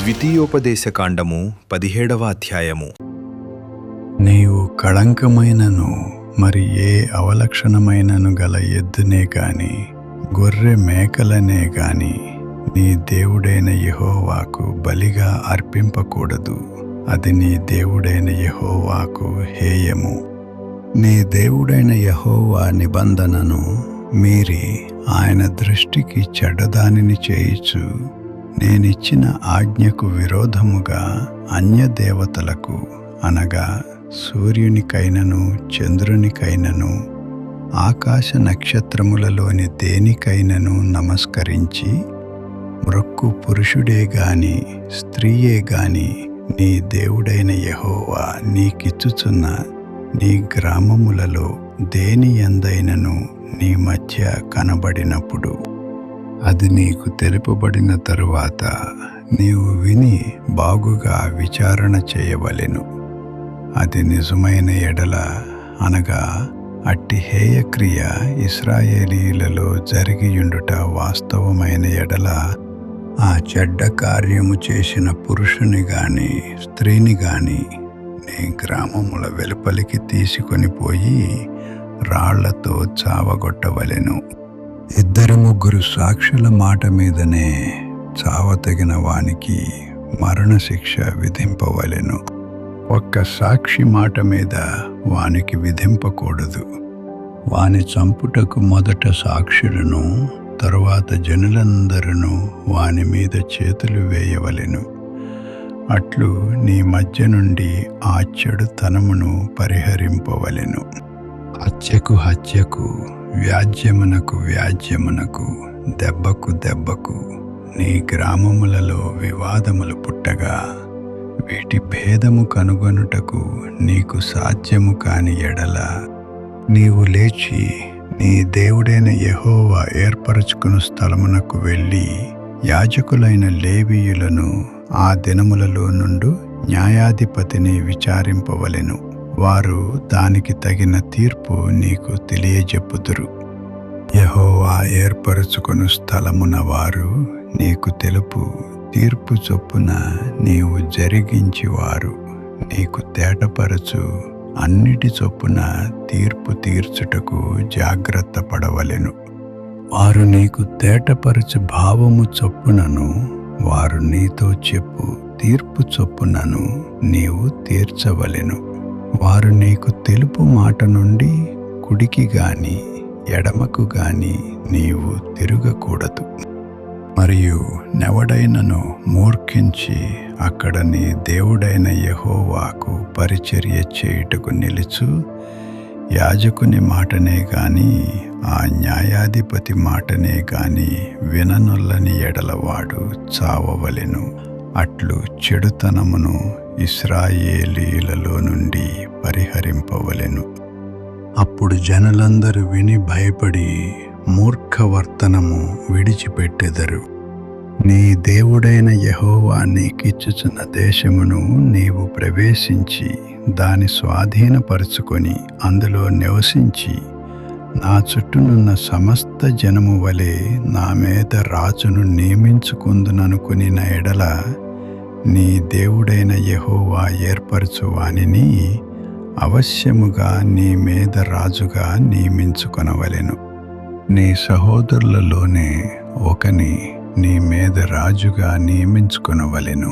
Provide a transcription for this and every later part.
ద్వితీయోపదేశకాండము 17వ అధ్యాయము. నీవు కళంకమైనను మరి ఏ అవలక్షణమైనను గల ఎద్దునే గాని గొర్రె మేకలనే గాని నీ దేవుడైన యెహోవాకు బలిగా అర్పింపకూడదు. అది నీ దేవుడైన యెహోవాకు హేయము. నీ దేవుడైన యెహోవా నిబంధనను మీరి ఆయన దృష్టికి చెడ్డదానిని చేయుచు నేనిచ్చిన ఆజ్ఞకు విరోధముగా అన్య దేవతలకు అనగా సూర్యునికైనను చంద్రునికైనను ఆకాశ నక్షత్రములలోని దేనికైనను నమస్కరించి మ్రొక్కు పురుషుడే గాని స్త్రీయే గాని నీ దేవుడైన యెహోవా నీకిచ్చుచున్న నీ గ్రామములలో దేని యందైనను నీ మధ్య కనబడినప్పుడు అది నీకు తెలుపబడిన తరువాత నీవు విని బాగుగా విచారణ చేయవలెను. అది నిజమైన ఎడల అనగా అట్టి హేయక్రియ ఇశ్రాయేలీయులలో జరిగియుండుట వాస్తవమైన ఎడల ఆ చెడ్డ కార్యము చేసిన పురుషుని గాని స్త్రీని గాని నీ గ్రామముల వెలుపలికి తీసుకొని పోయి రాళ్లతో చావగొట్టవలెను. 2-3 సాక్షుల మాట మీదనే చావతగిన వానికి మరణశిక్ష విధింపవలెను. ఒక్క సాక్షి మాట మీద వానికి విధింపకూడదు. వాని చంపుటకు మొదట సాక్షులను తరువాత జనులందరూ వాని మీద చేతులు వేయవలెను. అట్లు నీ మధ్య నుండి ఆ చెడుతనమును పరిహరింపవలెను. హత్యకు హత్యకు, వ్యాజ్యమునకు వ్యాజ్యమునకు, దెబ్బకు దెబ్బకు నీ గ్రామములలో వివాదములు పుట్టగా వీటి భేదము కనుగొనుటకు నీకు సాధ్యము కాని ఎడల నీవు లేచి నీ దేవుడైన యెహోవా ఏర్పరచుకుని స్థలమునకు వెళ్ళి యాజకులైన లేవీయులను ఆ దినములలో నుండి న్యాయాధిపతిని విచారింపవలెను. వారు దానికి తగిన తీర్పు నీకు తెలియజెప్పుదురు. యెహోవా ఏర్పరచుకొను స్థలమున వారు నీకు తెలుపు తీర్పు చొప్పున నీవు జరిగించి వారు నీకు తేటపరచు అన్నిటి చొప్పున తీర్పు తీర్చుటకు జాగ్రత్త పడవలెను. వారు నీకు తేటపరచు భావము చొప్పునను వారు నీతో చెప్పు తీర్పు చొప్పునను నీవు తీర్చవలెను. వారు నీకు తెలుపు మాట నుండి కుడికి గాని ఎడమకు గాని నీవు తిరగకూడదు. మరియు నెవడైనను మూర్ఖించి అక్కడ నీ దేవుడైన యెహోవాకు పరిచర్య చేయుటకు నిలుచు యాజకుని మాటనే గాని ఆ న్యాయాధిపతి మాటనే గాని విననొల్లని ఎడలవాడు చావవలెను. అట్లు చెడుతనమును ఇశ్రాయేలీయులలో నుండి పరిహరింపవలెను. అప్పుడు జనులందరూ విని భయపడి మూర్ఖవర్తనము విడిచిపెట్టెదరు. నీ దేవుడైన యెహోవా నీకిచ్చుచున్న దేశమును నీవు ప్రవేశించి దాని స్వాధీనపరుచుకొని అందులో నివసించి నా చుట్టూనున్న సమస్త జనము వలె నా మీద రాజును నియమించుకుందుననుకుని నా ఎడల నీ దేవుడైన యెహోవా ఏర్పరచు వానిని అవశ్యముగా నీ మీద రాజుగా నియమించుకొనవలెను. నీ సహోదరులలోనే ఒకని నీ మీద రాజుగా నియమించుకొనవలెను.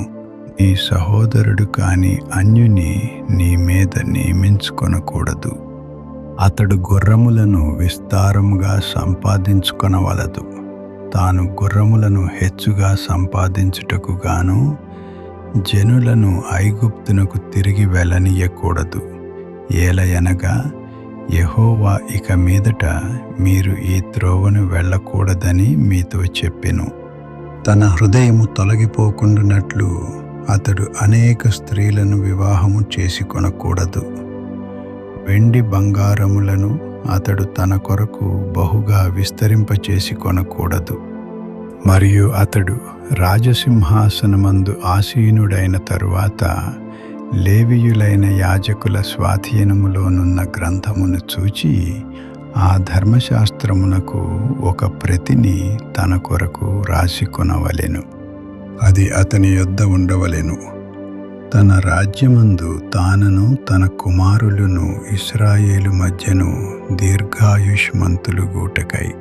నీ సహోదరుడు కాని అన్యుని నీ మీద నియమించుకొనకూడదు. అతడు గుర్రములను విస్తారముగా సంపాదించుకొనవలదు. తాను గుర్రములను హెచ్చుగా సంపాదించుటకు గాను జనులను ఐగుప్తునకు తిరిగి వెళ్ళనీయకూడదు. ఏలయనగా యెహోవా ఇక మీదట మీరు ఈ త్రోవను వెళ్ళకూడదని మీతో చెప్పెను. తన హృదయము తొలగిపోకుండానట్లు అతడు అనేక స్త్రీలను వివాహము చేసుకొనకూడదు. వెండి బంగారములను అతడు తన కొరకు బహుగా విస్తరింపచేసుకొనకూడదు. మరియు అతడు రాజసింహాసనమందు ఆసీనుడైన తరువాత లేవీయులైన యాజకుల స్వాధీనములోనున్న గ్రంథమును చూచి ఆ ధర్మశాస్త్రమునకు ఒక ప్రతిని తన కొరకు రాసికొనవలెను. అది అతని యొద్ద ఉండవలెను. తన రాజ్యమందు తానను తన కుమారులను ఇశ్రాయేలు మధ్యను దీర్ఘాయుష్మంతులు గూటకై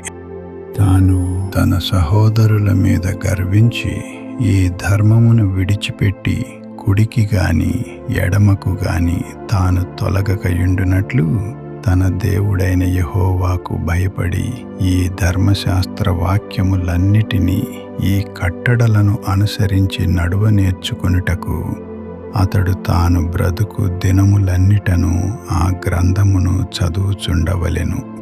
తాను తన సహోదరుల మీద గర్వించి ఈ ధర్మమును విడిచిపెట్టి కుడికి గాని ఎడమకు గాని తాను తొలగకయుండునట్లు తన దేవుడైన యెహోవాకు భయపడి ఈ ధర్మశాస్త్ర వాక్యములన్నిటినీ ఈ కట్టడలను అనుసరించి నడువ నేర్చుకొనుటకు అతడు తాను బ్రతుకు దినములన్నిటను ఆ గ్రంథమును చదువుచుండవలెను.